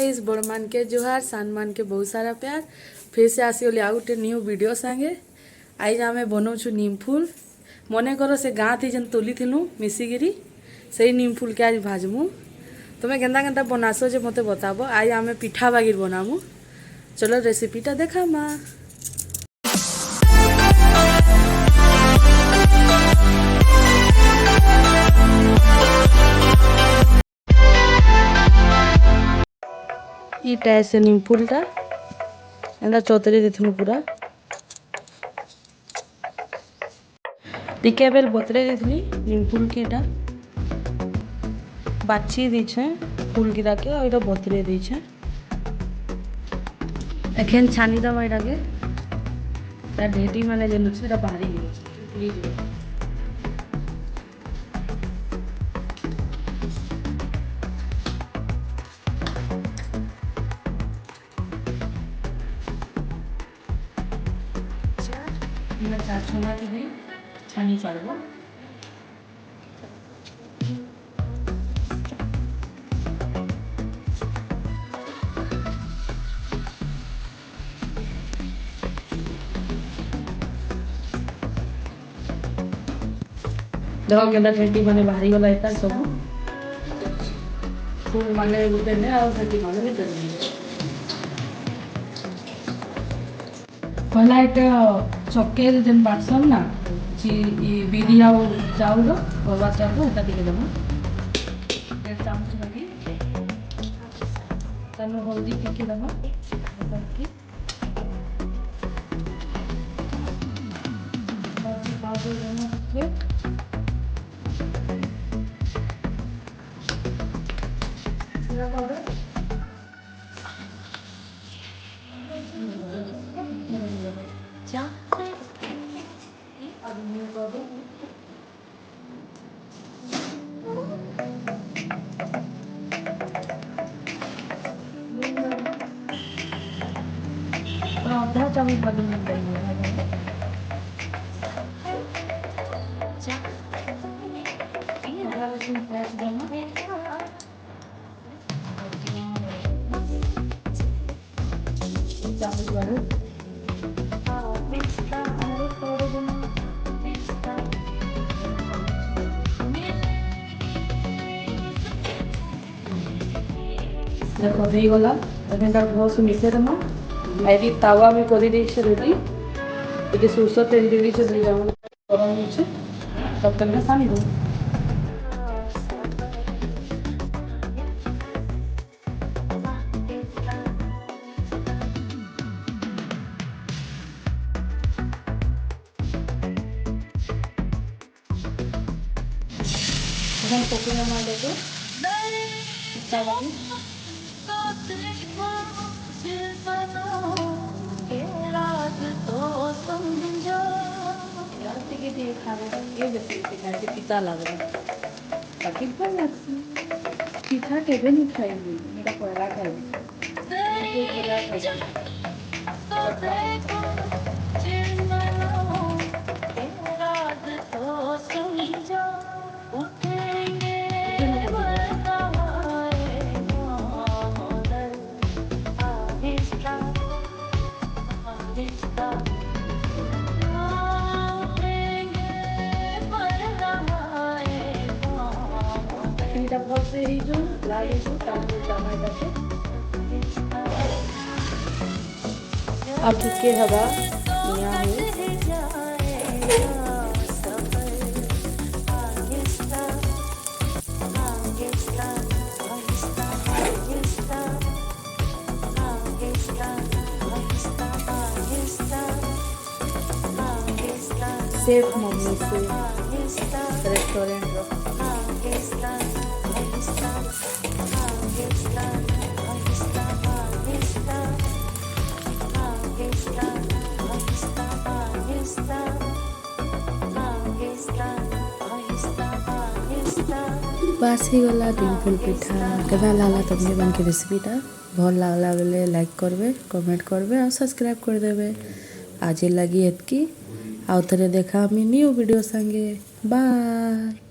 Guys बड़ मान के जोहार सान मान के बहुत सारा प्यार फिर से आसीगली आउ गोटे न्यू वीडियो संगे आज आम बनाऊँ नीम फूल मन कर से गाँ थी जेन तोली थिलु मिसिकी से नीम फूल के आज भाजमु तुम्हें केन्ता केन्ता बनासो जे मते बताबो आज आम पिठा बागिर बनामु चलो रेसिपीटा देखा माँ इटा ऐसे नीम फूलटा एंदा चौतरी देथुनु पूरा टिके बेल बतरे देथुली नीम फूल के एटा बाछी दीछे फूल गिरा के और बतरे दीछे एखन छानी दम एटा के ढेटी माने जेन छै एटा बाहरी गेल छोना के भी छानी पारबो देखो केदा ठेटी माने बाहरी वाला एता सब फूल माने गुटे ने आ ठेटी माने भी कर पहला एक चक्के जेन बाटसन ना बिरी आ चाउल अरवा चाउल एटा टिके देबो 1 चामच लगी तनु हल्दी टिके देबो बाकी पाउडर देबो जीरा पाउडर क्या आधा चावल बदल देखो हो गला बहुत मिसे देमा आई तावा भी कर रेडी ये सोरष तेल दे गरम हो तब तक सानी दो पकड़ा मारे पिता लग रहा पिठा केवे नहीं खाएंगे मेरा पहला से ही जो लागे जो टमाटर के अब के हवा यहाँ है सेफ मम्मी से रेस्टोरेंट बास ही गला नीम फूल पिठा केना लागला तुमने बन के रेसिपीटा भल लागला बेले लाइक करबे कमेंट करबे और सब्सक्राइब कर देबे आज लगी एतकी आउ थरे देखा न्यू वीडियो संगे बाय।